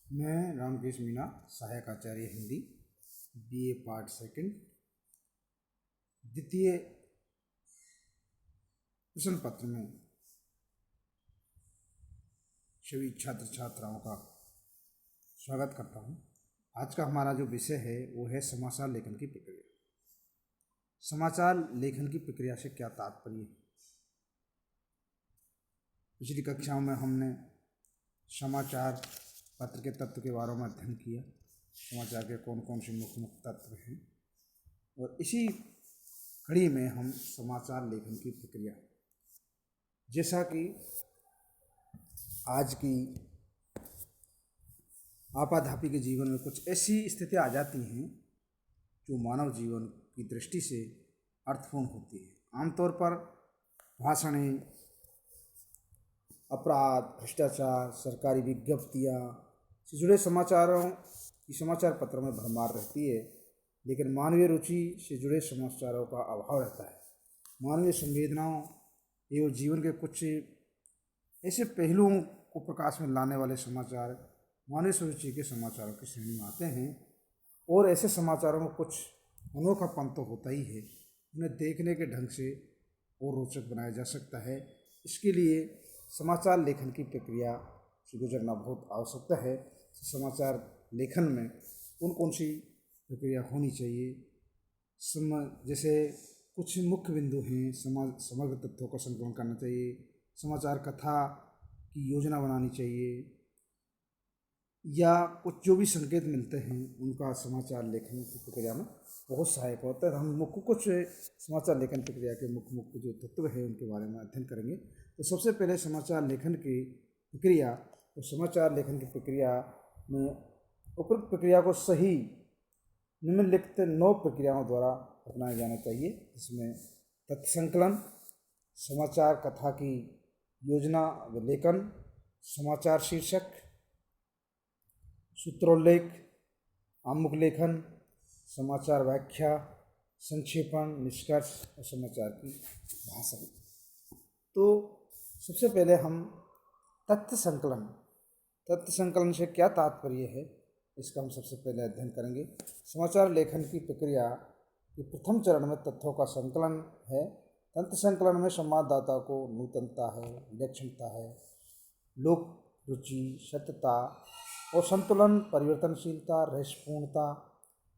मैं रामकृष्ण मीणा, सहायक आचार्य Hindi, BA part second, द्वितीय प्रश्न पत्र में सभी छात्र छात्राओं का स्वागत करता हूं। आज का हमारा जो विषय है वो है समाचार लेखन की प्रक्रिया। समाचार लेखन की प्रक्रिया से क्या तात्पर्य है? पिछली कक्षाओं में हमने समाचार पत्र के तत्व के बारे में अध्ययन किया। समाचार के कौन कौन से मुख्य तत्व हैं, और इसी कड़ी में हम समाचार लेखन की प्रक्रिया, जैसा कि आज की आपाधापी के जीवन में कुछ ऐसी स्थितियाँ आ जाती हैं जो मानव जीवन की दृष्टि से अर्थपूर्ण होती है। आमतौर पर भाषणें, अपराध, भ्रष्टाचार, सरकारी विज्ञप्तियाँ से जुड़े समाचारों की समाचार पत्र में भरमार रहती है, लेकिन मानवीय रुचि से जुड़े समाचारों का अभाव रहता है। मानवीय संवेदनाओं एवं जीवन के कुछ ऐसे पहलुओं को प्रकाश में लाने वाले समाचार मानवीय रुचि के समाचारों की श्रेणी में आते हैं, और ऐसे समाचारों में कुछ अनोखापन तो होता ही है। उन्हें देखने के ढंग से और रोचक बनाया जा सकता है। इसके लिए समाचार लेखन की प्रक्रिया से गुजरना बहुत आवश्यक है। समाचार लेखन में कौन कौन सी प्रक्रिया होनी चाहिए, जैसे कुछ मुख्य बिंदु हैं। समग्र तथ्यों का संकलन करना चाहिए, समाचार कथा की योजना बनानी चाहिए, या कुछ जो भी संकेत मिलते हैं उनका समाचार लेखन की प्रक्रिया में बहुत सहायक होता है। हम कुछ समाचार लेखन प्रक्रिया के मुख्य जो तत्व हैं उनके बारे में अध्ययन करेंगे। तो सबसे पहले समाचार लेखन की प्रक्रिया, तो समाचार लेखन की प्रक्रिया में उपरोक्त प्रक्रिया को सही निम्नलिखित 9 प्रक्रियाओं द्वारा अपनाया जाना चाहिए, जिसमें तथ्य संकलन, समाचार कथा की योजना व लेखन, समाचार शीर्षक, सूत्रोल्लेख, आमुख लेखन, समाचार व्याख्या, संक्षेपण, निष्कर्ष और समाचार की भाषा। तो सबसे पहले हम तथ्य संकलन से क्या तात्पर्य है, इसका हम सबसे पहले अध्ययन करेंगे। समाचार लेखन की प्रक्रिया के प्रथम चरण में तथ्यों का संकलन है। तथ्य संकलन में संवाददाता को नूतनता है, विलक्षणता है, लोक रुचि, सत्यता और संतुलन, परिवर्तनशीलता, रहस्यपूर्णता,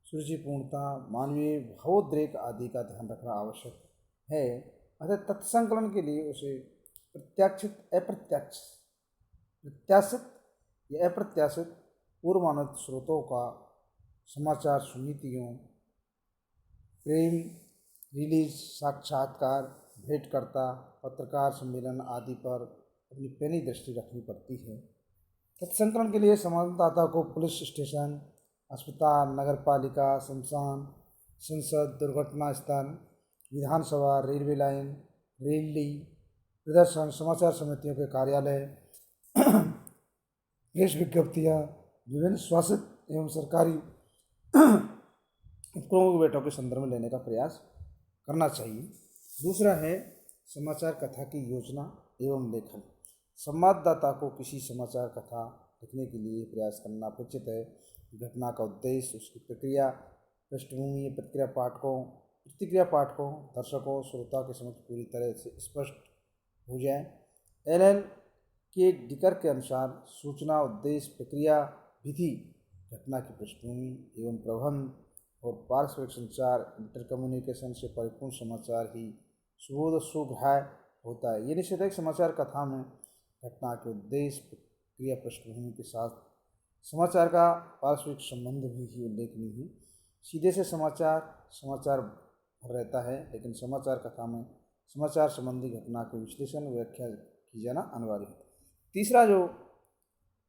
सुरुचिपूर्णता, मानवीय भावोद्रेक आदि का ध्यान रखना आवश्यक है। अतः तथ्य संकलन के लिए उसे प्रत्याशित या अप्रत्याशित पूर्वानुमान स्रोतों का, समाचार सुनीतियों, प्रेम रिलीज, साक्षात्कार, भेंटकर्ता, पत्रकार सम्मेलन आदि पर अपनी पैनी दृष्टि रखनी पड़ती है। तथ्य संकलन के लिए संवाददाता को पुलिस स्टेशन, अस्पताल, नगरपालिका, शमशान, संसद, दुर्घटना स्थल, विधानसभा, रेलवे लाइन, रैली, प्रदर्शन, समाचार समितियों के कार्यालय, प्रेस विज्ञप्तियाँ, विभिन्न शासित एवं सरकारी उपक्रमों की बैठकों के संदर्भ में लेने का प्रयास करना चाहिए। दूसरा है समाचार कथा की योजना एवं लेखन। संवाददाता को किसी समाचार कथा लिखने के लिए प्रयास करना अपेक्षित है। घटना का उद्देश्य, उसकी प्रक्रिया, पृष्ठभूमि, प्रतिक्रिया पाठकों, दर्शकों, श्रोता के समक्ष पूरी तरह से स्पष्ट हो जाए। एलन के डिकर के अनुसार सूचना, उद्देश्य, प्रक्रिया, विधि, घटना की पृष्ठभूमि एवं प्रबंध और पारस्परिक संचार, इंटरकम्युनिकेशन से परिपूर्ण समाचार ही सुबोध सुग्राह्य होता है। ये निश्चित है कि समाचार कथा में घटना के उद्देश्य, प्रक्रिया, पृष्ठभूमि के साथ समाचार का पारस्परिक संबंध भी उल्लेखनीय है। सीधे से समाचार भर रहता है, लेकिन समाचार कथा में समाचार संबंधी घटना के विश्लेषण व व्याख्या की जाना अनिवार्य है। तीसरा जो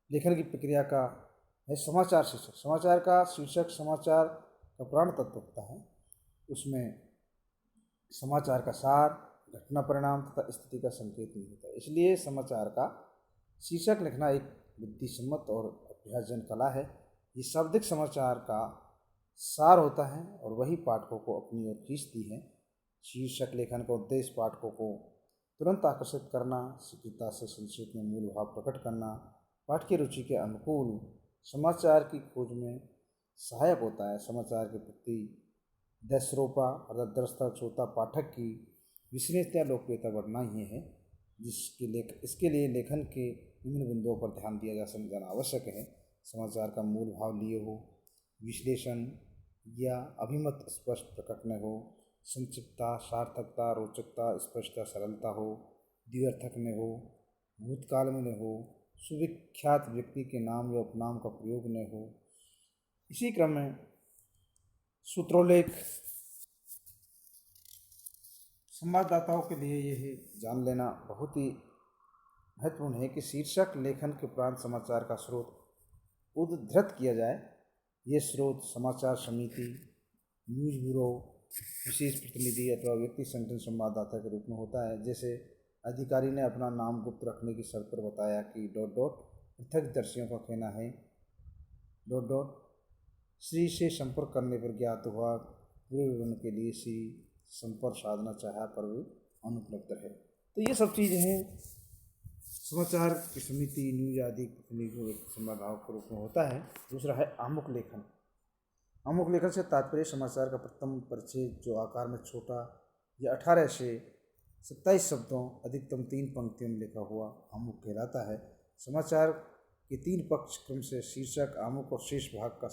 लेखन की प्रक्रिया का है समाचार शीर्षक। समाचार का शीर्षक समाचार का प्राण तत्व होता है। उसमें समाचार का सार, घटना, परिणाम तथा स्थिति का संकेत नहीं होता। इसलिए समाचार का शीर्षक लिखना एक बुद्धिसम्मत और अभ्यासजन कला है। ये शाब्दिक समाचार का सार होता है और वही पाठकों को अपनी ओर खींचती है। शीर्षक लेखन का उद्देश्य पाठकों को तुरंत आकर्षित करना, शीघ्रता से संक्षेप में मूल भाव प्रकट करना, पाठ की रुचि के अनुकूल समाचार की खोज में सहायक होता है। समाचार के प्रति दृश्यरोपा अर्थात दर्शक श्रोता पाठक की विश्वसनीयता लोकप्रियता बढ़ना ही है, इसके लिए लेखन के विभिन्न बिंदुओं पर ध्यान दिया जाना आवश्यक है। समाचार का मूल भाव लिए हो, विश्लेषण या अभिमत स्पष्ट प्रकट न हो, संक्षिप्तता, सार्थकता, रोचकता, स्पष्टता, सरलता हो, द्व्यर्थक न हो, भूतकाल में न हो, सुविख्यात व्यक्ति के नाम या उपनाम का प्रयोग न हो। इसी क्रम में सूत्रोल्लेख संवाददाताओं के लिए यह जान लेना बहुत ही महत्वपूर्ण है कि शीर्षक लेखन के उपरांत समाचार का स्रोत उद्धृत किया जाए। ये स्रोत समाचार समिति, न्यूज़ ब्यूरो, विशेष प्रतिनिधि अथवा व्यक्ति संगठन संवाददाता के रूप में होता है। जैसे अधिकारी ने अपना नाम गुप्त रखने की शर्त पर बताया कि प्रत्यक्षदर्शियों का कहना है श्री से संपर्क करने पर ज्ञात हुआ पूरे विवरण के लिए श्री संपर्क साधना चाहा पर वे अनुपलब्ध है। तो ये सब चीज़ें हैं। समाचार की समिति, न्यूज आदि संवाददाता के रूप में होता है। दूसरा है आमुख लेखन। आमुख लेखन से तात्पर्य समाचार का प्रथम परिच्छेद जो आकार में छोटा या 18 से 27 शब्दों अधिकतम 3 पंक्तियों में लिखा हुआ आमुख कहलाता है। समाचार के 3 पक्ष क्रम से शीर्षक, आमुख और शेष भाग का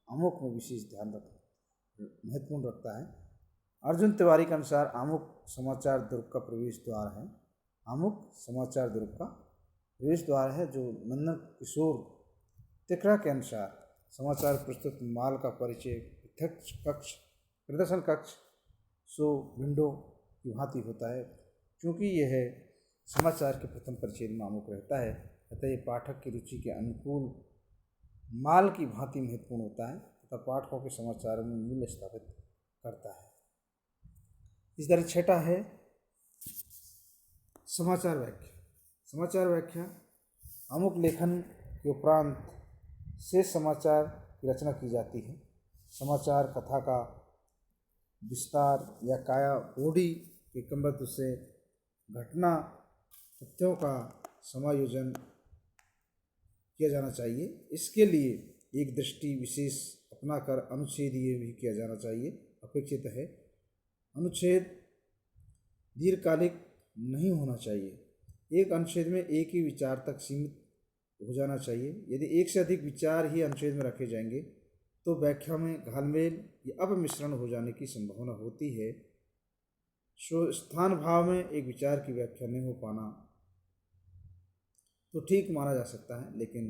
आमुख में विशेष ध्यान महत्वपूर्ण रखता है। अर्जुन तिवारी के अनुसार आमुख समाचार दुर्ग का प्रवेश द्वार है। आमुख समाचार दुर्ग का प्रवेश द्वार है। जो नंदन किशोर तिकरा के अनुसार समाचार प्रस्तुत माल का परिचय प्रदर्शन कक्ष सो विंडो की भांति होता है। क्योंकि यह समाचार के प्रथम परिचय में आमुख रहता है, अतः ये पाठक की रुचि के अनुकूल माल की भांति महत्वपूर्ण होता है तथा पाठकों के समाचार में मूल्य स्थापित करता है। इस तरह छठा है समाचार व्याख्या। समाचार व्याख्या आमुख लेखन के उपरांत शेष समाचार की रचना की जाती है। समाचार कथा का विस्तार या काया ओडी के क्रमबद्ध से घटना तथ्यों का समायोजन किया जाना चाहिए। इसके लिए एक दृष्टि विशेष अपनाकर अनुच्छेदीय भी किया जाना चाहिए अपेक्षित है। अनुच्छेद दीर्घकालिक नहीं होना चाहिए। एक अनुच्छेद में एक ही विचार तक सीमित हो जाना चाहिए। यदि एक से अधिक विचार ही अनुच्छेद में रखे जाएंगे तो व्याख्या में घालमेल या अपमिश्रण हो जाने की संभावना होती है। स्थान भाव में एक विचार की व्याख्या नहीं हो पाना तो ठीक माना जा सकता है, लेकिन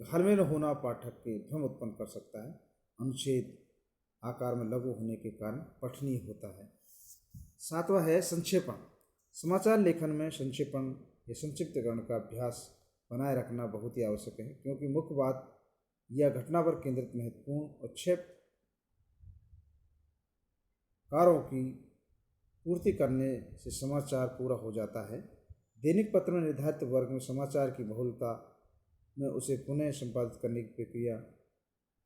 घालमेल होना पाठक के भ्रम उत्पन्न कर सकता है। अनुच्छेद आकार में लघु होने के कारण पठनीय होता है। सातवां है संक्षेपण। समाचार लेखन में संक्षेपण या संक्षिप्तकरण का अभ्यास बनाए रखना बहुत ही आवश्यक है, क्योंकि मुख्य बात या घटना पर केंद्रित महत्वपूर्ण और 6 कार्यों की पूर्ति करने से समाचार पूरा हो जाता है। दैनिक पत्र में निर्धारित वर्ग में समाचार की बहुलता में उसे पुनः संपादित करने की प्रक्रिया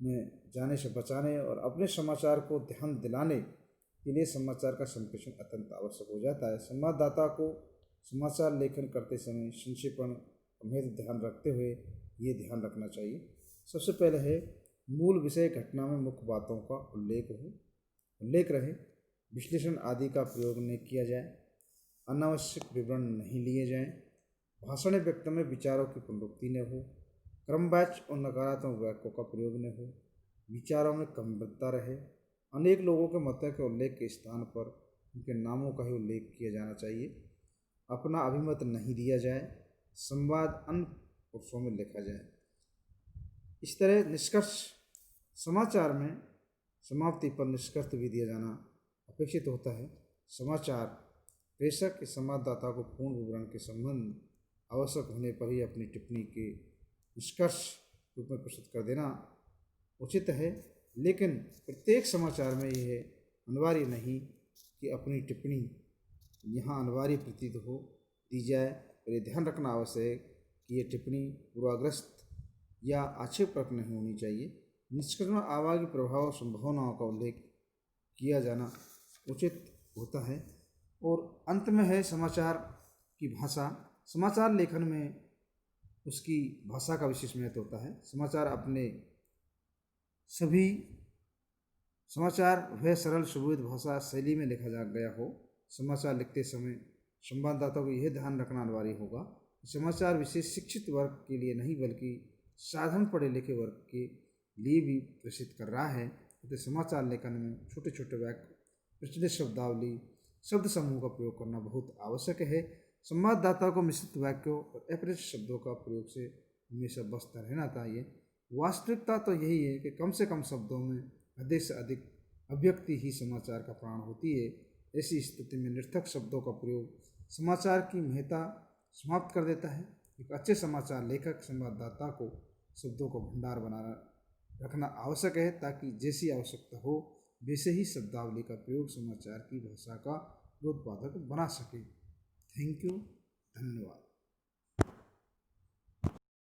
में जाने से बचाने और अपने समाचार को ध्यान दिलाने के लिए समाचार का संप्रेषण अत्यंत आवश्यक हो जाता है। संवाददाता को समाचार लेखन करते समय संक्षेपण में ध्यान रखते हुए ये ध्यान रखना चाहिए। सबसे पहले है मूल विषय घटना में मुख्य बातों का उल्लेख रहे, विश्लेषण आदि का प्रयोग नहीं किया जाए, अनावश्यक विवरण नहीं लिए जाएं, भाषण व्यक्ति में विचारों की पुनरुक्ति न हो, क्रमवाच और नकारात्मक वाक्यों का प्रयोग न हो, विचारों में क्रमबद्धता रहे, अनेक लोगों के मतों के उल्लेख के स्थान पर उनके नामों का ही उल्लेख किया जाना चाहिए, अपना अभिमत नहीं दिया जाए, संवाद अन्य पुरुषों में लिखा जाए। इस तरह निष्कर्ष समाचार में समाप्ति पर निष्कर्ष भी दिया जाना अपेक्षित होता है। समाचार प्रेषक के संवाददाता को पूर्ण विवरण के संबंध आवश्यक होने पर ही अपनी टिप्पणी के निष्कर्ष रूप में प्रस्तुत कर देना उचित है, लेकिन प्रत्येक समाचार में यह अनिवार्य नहीं कि अपनी टिप्पणी यहाँ अनिवार्य प्रतीत हो दी जाए। और ये ध्यान रखना आवश्यक है कि यह टिप्पणी पूर्वाग्रस्त या आक्षेपक नहीं होनी चाहिए। निष्कर्ष में आवागी प्रभाव और संभावनाओं का उल्लेख किया जाना उचित होता है। और अंत में है समाचार की भाषा। समाचार लेखन में उसकी भाषा का विशेष महत्व होता है। समाचार वह सरल सुबोध भाषा शैली में लिखा जा गया हो। समाचार लिखते समय संवाददाता को यह ध्यान रखना अनिवार्य होगा कि समाचार विशेष शिक्षित वर्ग के लिए नहीं बल्कि साधारण पढ़े लिखे वर्ग के लिए भी प्रेषित कर रहा है। तो समाचार लेखन में छोटे छोटे वाक्य, प्रचलित शब्दावली, शब्द समूह का प्रयोग करना बहुत आवश्यक है। संवाददाता को मिश्रित वाक्यों और अपरिचित शब्दों का प्रयोग से हमेशा बचता रहना चाहिए। वास्तविकता तो यही है कि कम से कम शब्दों में अधिक से अधिक अभिव्यक्ति ही समाचार का प्राण होती है। ऐसी स्थिति में निरर्थक शब्दों का प्रयोग समाचार की महत्ता समाप्त कर देता है। एक अच्छे समाचार लेखक संवाददाता को शब्दों को भंडार बना रखना आवश्यक है ताकि जैसी आवश्यकता हो वैसे ही शब्दावली का प्रयोग समाचार की भाषा का उत्पादक बना सके। थैंक यू, धन्यवाद।